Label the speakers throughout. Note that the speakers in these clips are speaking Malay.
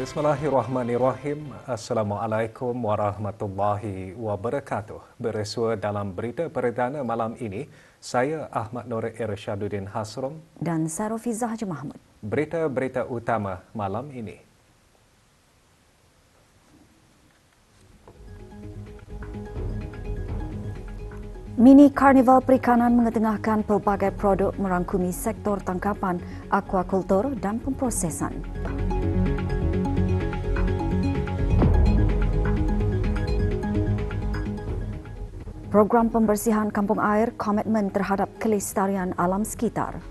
Speaker 1: Bismillahirrahmanirrahim. Assalamualaikum warahmatullahi wabarakatuh. Bersua dalam berita perdana malam ini, saya Ahmad Nur Irsyaduddin Hasrom
Speaker 2: dan Sarofizah Haji Mahmud.
Speaker 1: Berita-berita utama malam ini.
Speaker 2: Mini Karnival Perikanan mengetengahkan pelbagai produk merangkumi sektor tangkapan, akuakultur dan pemprosesan. Program pembersihan kampung air komitmen terhadap kelestarian alam sekitar.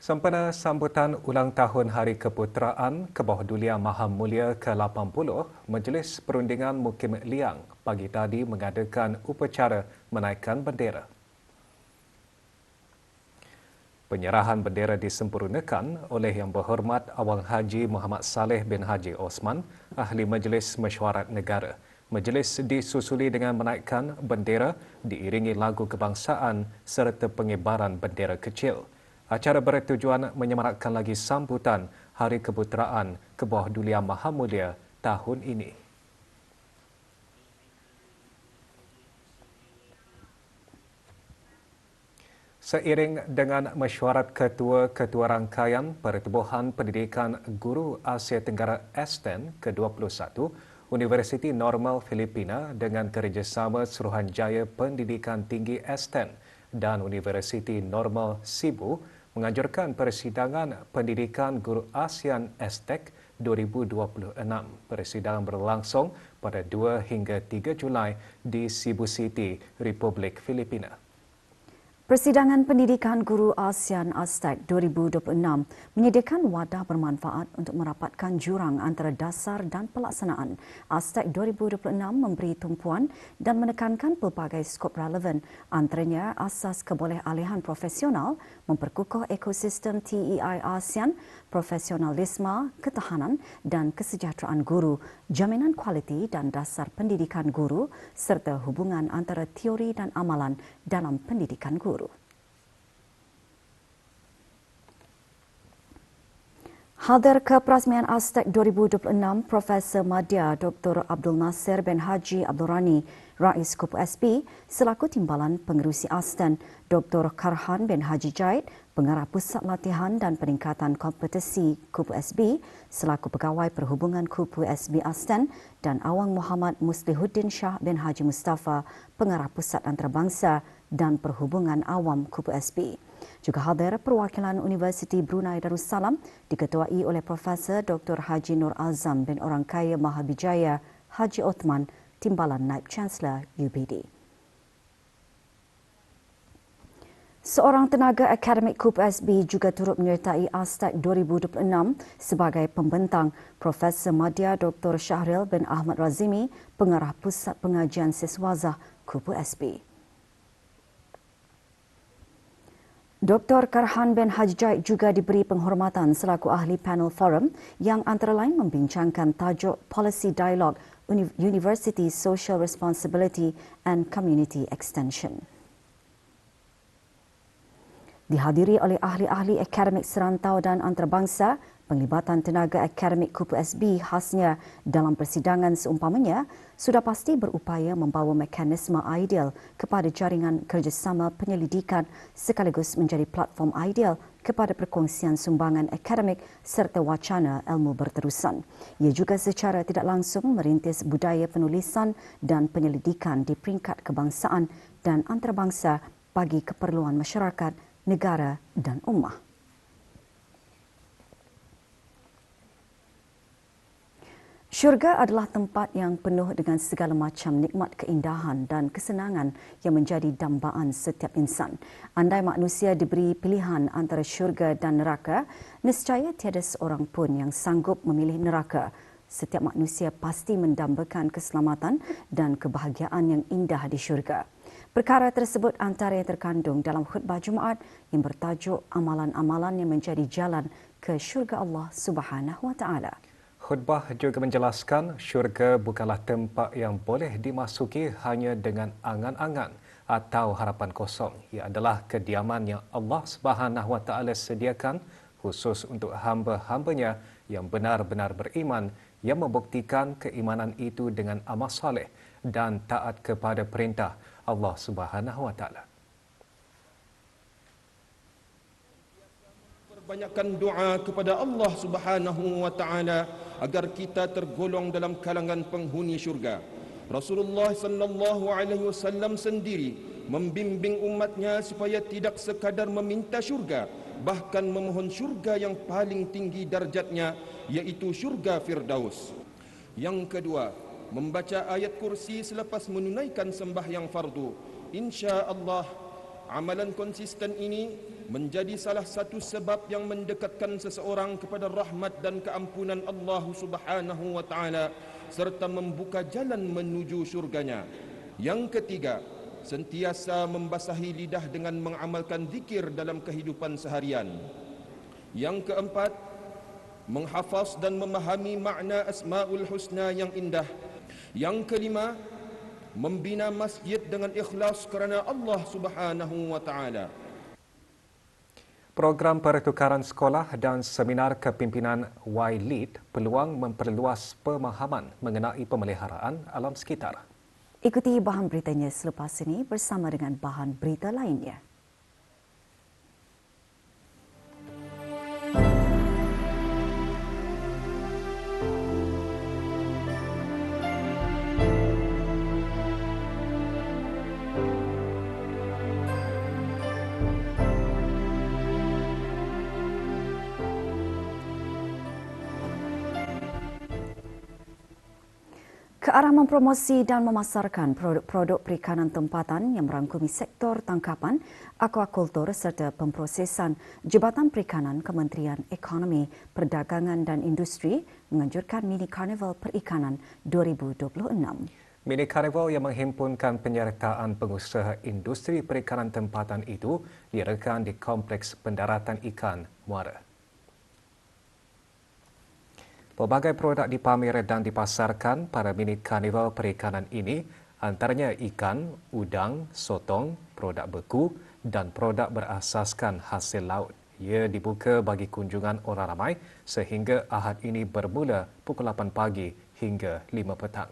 Speaker 1: Sempena sambutan ulang tahun Hari Keputeraan Kebahdulian Maha Mulia ke-80, Majlis Perundingan Mukim Liang pagi tadi mengadakan upacara menaikkan bendera. Penyerahan bendera disempurnakan oleh Yang Berhormat Awang Haji Muhammad Saleh bin Haji Osman, Ahli Majlis Mesyuarat Negara. Majlis disusuli dengan menaikkan bendera diiringi lagu kebangsaan serta pengibaran bendera kecil. Acara bertujuan menyemarakkan lagi sambutan Hari Keputeraan Kebahdulian Maha Mulia tahun ini. Seiring dengan mesyuarat Ketua-Ketua Rangkaian Pertubuhan Pendidikan Guru Asia Tenggara ASTEN ke-21, Universiti Normal Filipina dengan kerjasama Suruhanjaya Pendidikan Tinggi ASTEN dan Universiti Normal Cebu menganjurkan persidangan Pendidikan Guru ASEAN ASTEC 2026. Persidangan berlangsung pada 2 hingga 3 Julai di Cebu City, Republik Filipina.
Speaker 2: Persidangan Pendidikan Guru ASEAN ASTEC 2026 menyediakan wadah bermanfaat untuk merapatkan jurang antara dasar dan pelaksanaan. ASTEC 2026 memberi tumpuan dan menekankan pelbagai skop relevan, antaranya asas kebolehalihan profesional, memperkukuh ekosistem TEI ASEAN, profesionalisme, ketahanan dan kesejahteraan guru, jaminan kualiti dan dasar pendidikan guru serta hubungan antara teori dan amalan dalam pendidikan guru. Hadir ke perasmian ASTEC 2026, Profesor Madya Dr. Abdul Nasir bin Haji Abdul Rani, Rais KUPU SB, selaku Timbalan Pengerusi ASTEN, Dr. Karhan bin Haji Jaid, Pengarah Pusat Latihan dan Peningkatan Kompetisi KUPU SB, selaku Pegawai Perhubungan KUPU SB ASTEN, dan Awang Muhammad Muslihuddin Shah bin Haji Mustafa, Pengarah Pusat Antarabangsa dan Perhubungan Awam KUPU SB. Juga hadir perwakilan Universiti Brunei Darussalam diketuai oleh Profesor Dr. Haji Nur Azam bin Orangkaya Mahabijaya Haji Othman, Timbalan Naib Chancellor UBD. Seorang tenaga akademik KUPU SB juga turut menyertai ASTEC 2026 sebagai pembentang, Profesor Madya Dr. Syahril bin Ahmad Razimi, Pengarah Pusat Pengajian Siswazah KUPU SB. Dr. Karhan bin Haji Jaid juga diberi penghormatan selaku ahli panel forum yang antara lain membincangkan tajuk Policy Dialogue University Social Responsibility and Community Extension. Dihadiri oleh ahli-ahli akademik serantau dan antarabangsa, penglibatan tenaga akademik KUPU SB khasnya dalam persidangan seumpamanya sudah pasti berupaya membawa mekanisme ideal kepada jaringan kerjasama penyelidikan sekaligus menjadi platform ideal kepada perkongsian sumbangan akademik serta wacana ilmu berterusan. Ia juga secara tidak langsung merintis budaya penulisan dan penyelidikan di peringkat kebangsaan dan antarabangsa bagi keperluan masyarakat, negara dan ummah. Syurga adalah tempat yang penuh dengan segala macam nikmat keindahan dan kesenangan yang menjadi dambaan setiap insan. Andai manusia diberi pilihan antara syurga dan neraka, nescaya tiada seorang pun yang sanggup memilih neraka. Setiap manusia pasti mendambakan keselamatan dan kebahagiaan yang indah di syurga. Perkara tersebut antara yang terkandung dalam khutbah Jumaat yang bertajuk Amalan-amalan yang menjadi jalan ke syurga Allah Subhanahu wa Ta'ala.
Speaker 1: Khutbah juga menjelaskan syurga bukanlah tempat yang boleh dimasuki hanya dengan angan-angan atau harapan kosong. Ia adalah kediaman yang Allah Subhanahu Wa Taala sediakan khusus untuk hamba-hambanya yang benar-benar beriman, yang membuktikan keimanan itu dengan amal soleh dan taat kepada perintah Allah Subhanahu Wa Taala.
Speaker 3: Perbanyakkan doa kepada Allah Subhanahu wa taala agar kita tergolong dalam kalangan penghuni syurga. Rasulullah sallallahu alaihi wasallam sendiri membimbing umatnya supaya tidak sekadar meminta syurga, bahkan memohon syurga yang paling tinggi darjatnya, yaitu syurga Firdaus. Yang kedua, membaca ayat kursi selepas menunaikan sembahyang fardu. Insya-Allah, amalan konsisten ini menjadi salah satu sebab yang mendekatkan seseorang kepada rahmat dan keampunan Allah Subhanahu wa taala serta membuka jalan menuju syurganya. Yang ketiga, sentiasa membasahi lidah dengan mengamalkan zikir dalam kehidupan seharian. Yang keempat, menghafaz dan memahami makna Asmaul Husna yang indah. Yang kelima, membina masjid dengan ikhlas kerana Allah Subhanahu wa taala.
Speaker 1: Program pertukaran sekolah dan seminar kepimpinan Y-Lead peluang memperluas pemahaman mengenai pemeliharaan alam sekitar.
Speaker 2: Ikuti bahan beritanya selepas ini bersama dengan bahan berita lainnya. Ke arah mempromosi dan memasarkan produk-produk perikanan tempatan yang merangkumi sektor tangkapan, akuakultur serta pemprosesan, Jabatan Perikanan Kementerian Ekonomi, Perdagangan dan Industri menganjurkan Mini Karnival Perikanan 2026.
Speaker 1: Mini Karnival yang menghimpunkan penyertaan pengusaha industri perikanan tempatan itu diadakan di Kompleks Pendaratan Ikan Muara. Pelbagai produk dipamer dan dipasarkan pada Mini Karnival Perikanan ini, antaranya ikan, udang, sotong, produk beku dan produk berasaskan hasil laut. Ia dibuka bagi kunjungan orang ramai sehingga Ahad ini bermula pukul 8 pagi hingga 5 petang.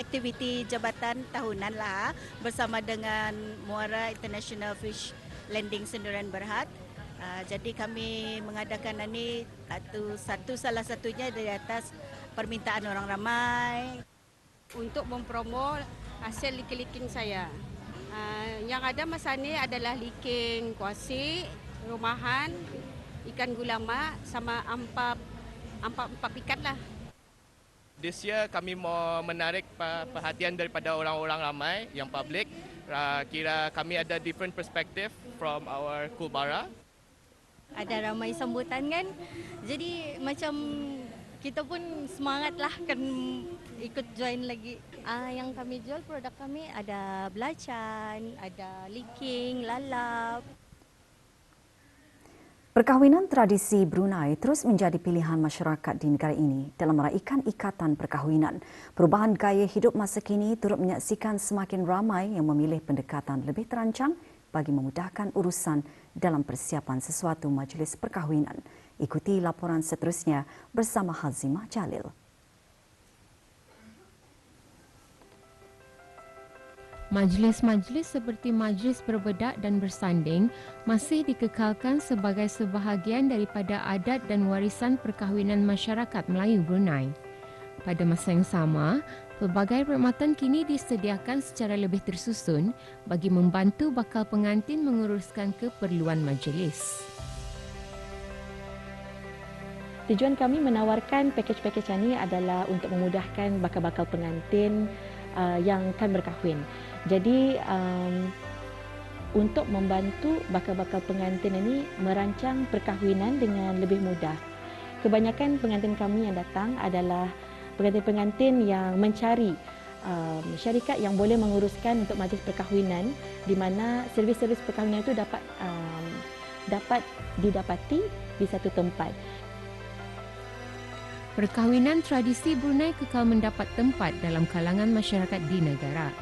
Speaker 4: Aktiviti jabatan tahunan lah bersama dengan Muara International Fish Landing Sendirian Berhad. Jadi kami mengadakan ini salah satunya dari atas permintaan orang ramai.
Speaker 5: Untuk mempromo hasil liking saya. Yang ada masa ini adalah liking kuasi, rumahan, ikan gulama sama ampak ikan lah.
Speaker 6: This year kami mau menarik perhatian daripada orang-orang ramai yang public. Kira kami ada different perspective from our Kulbara.
Speaker 7: Ada ramai sambutan kan. Jadi macam kita pun semangatlah kan ikut join lagi. Yang kami jual produk kami ada belacan, ada liking, lalap.
Speaker 2: Perkahwinan tradisi Brunei terus menjadi pilihan masyarakat di negara ini dalam meraihkan ikatan perkahwinan. Perubahan gaya hidup masa kini turut menyaksikan semakin ramai yang memilih pendekatan lebih terancang bagi memudahkan urusan dalam persiapan sesuatu majlis perkahwinan. Ikuti laporan seterusnya bersama Hazimah Jalil.
Speaker 8: Majlis-majlis seperti majlis berbedak dan bersanding masih dikekalkan sebagai sebahagian daripada adat dan warisan perkahwinan masyarakat Melayu Brunei. Pada masa yang sama, pelbagai perkhidmatan kini disediakan secara lebih tersusun bagi membantu bakal pengantin menguruskan keperluan majlis.
Speaker 9: Tujuan kami menawarkan pakej-pakej ini adalah untuk memudahkan bakal-bakal pengantin yang akan berkahwin. Jadi untuk membantu bakal-bakal pengantin ini merancang perkahwinan dengan lebih mudah. Kebanyakan pengantin kami yang datang adalah pengantin-pengantin yang mencari syarikat yang boleh menguruskan untuk majlis perkahwinan di mana servis-servis perkahwinan itu dapat didapati di satu tempat.
Speaker 8: perkahwinan tradisi Brunei kekal mendapat tempat dalam kalangan masyarakat di negara.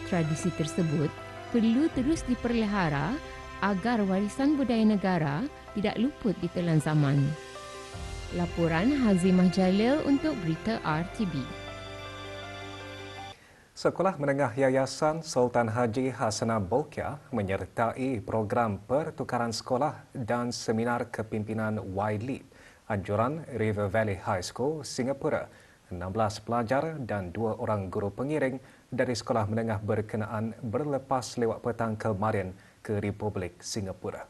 Speaker 8: Tradisi tersebut perlu terus dipelihara agar warisan budaya negara tidak luput ditelan zaman. Laporan Hazimah Jalil untuk Berita RTB.
Speaker 1: Sekolah Menengah Yayasan Sultan Haji Hassanah Bolkiah menyertai program pertukaran sekolah dan seminar kepimpinan Y-Lead anjuran River Valley High School, Singapura. 16 pelajar dan 2 orang guru pengiring dari sekolah menengah berkenaan berlepas lewat petang kemarin ke Republik Singapura.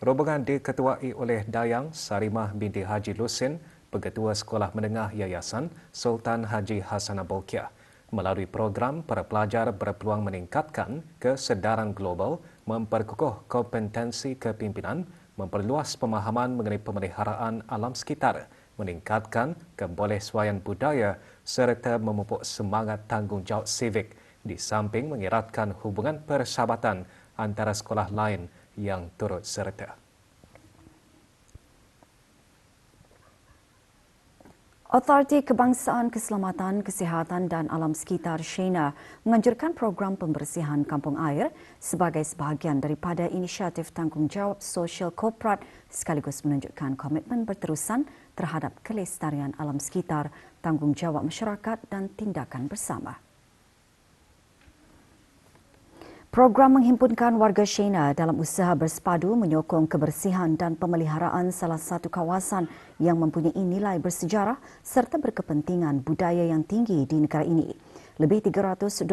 Speaker 1: Rombongan diketuai oleh Dayang Sarimah binti Haji Lusin, Pengetua Sekolah Menengah Yayasan Sultan Haji Hassanah Bolkiah. Melalui program, para pelajar berpeluang meningkatkan kesedaran global, memperkukuh kompetensi kepimpinan, memperluas pemahaman mengenai pemeliharaan alam sekitar, meningkatkan kebolehsuaian budaya serta memupuk semangat tanggungjawab sivik di samping mengeratkan hubungan persahabatan antara sekolah lain yang turut serta.
Speaker 2: Autoriti Kebangsaan Keselamatan, Kesihatan dan Alam Sekitar Shena menganjurkan program pembersihan kampung air sebagai sebahagian daripada inisiatif tanggungjawab sosial korporat sekaligus menunjukkan komitmen berterusan terhadap kelestarian alam sekitar, tanggungjawab masyarakat dan tindakan bersama. Program menghimpunkan warga Shena dalam usaha bersepadu menyokong kebersihan dan pemeliharaan salah satu kawasan yang mempunyai nilai bersejarah serta berkepentingan budaya yang tinggi di negara ini. Lebih 326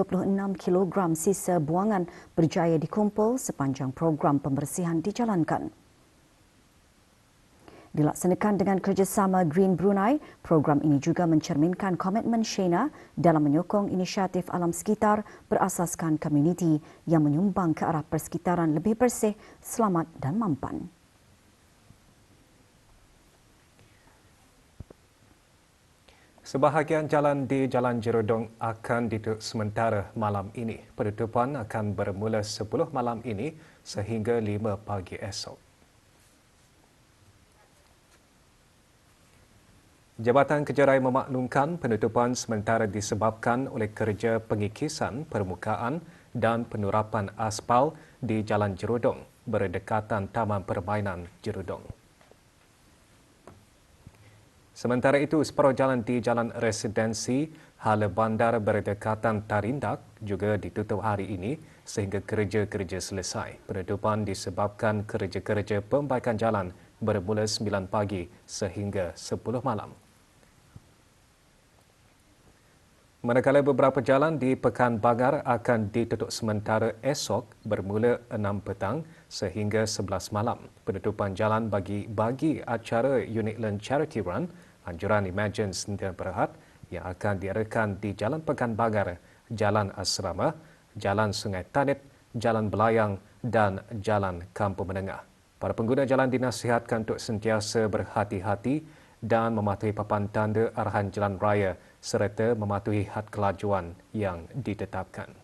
Speaker 2: kilogram sisa buangan berjaya dikumpul sepanjang program pembersihan dijalankan. Dilaksanakan dengan kerjasama Green Brunei, program ini juga mencerminkan komitmen Shena dalam menyokong inisiatif alam sekitar berasaskan komuniti yang menyumbang ke arah persekitaran lebih bersih, selamat dan mampan.
Speaker 1: Sebahagian jalan di Jalan Jerudong akan ditutup sementara malam ini. Penutupan akan bermula 10 malam ini sehingga 5 pagi esok. Jabatan Kejarai memaklumkan penutupan sementara disebabkan oleh kerja pengikisan permukaan dan penurapan aspal di Jalan Jerudong berdekatan Taman Permainan Jerudong. Sementara itu, separuh jalan di Jalan Residensi Hala Bandar berdekatan Tarindak juga ditutup hari ini sehingga kerja-kerja selesai. Penutupan disebabkan kerja-kerja pembaikan jalan bermula 9 pagi sehingga 10 malam. Manakala beberapa jalan di Pekan Bangar akan ditutup sementara esok bermula 6 petang sehingga 11 malam. Penutupan jalan bagi acara Uniqueland Charity Run, anjuran Imagine Sdn Bhd yang akan diadakan di Jalan Pekan Bangar, Jalan Asrama, Jalan Sungai Tanit, Jalan Belayang dan Jalan Kampung Menengah. Para pengguna jalan dinasihatkan untuk sentiasa berhati-hati dan mematuhi papan tanda arahan jalan raya serta mematuhi had kelajuan yang ditetapkan.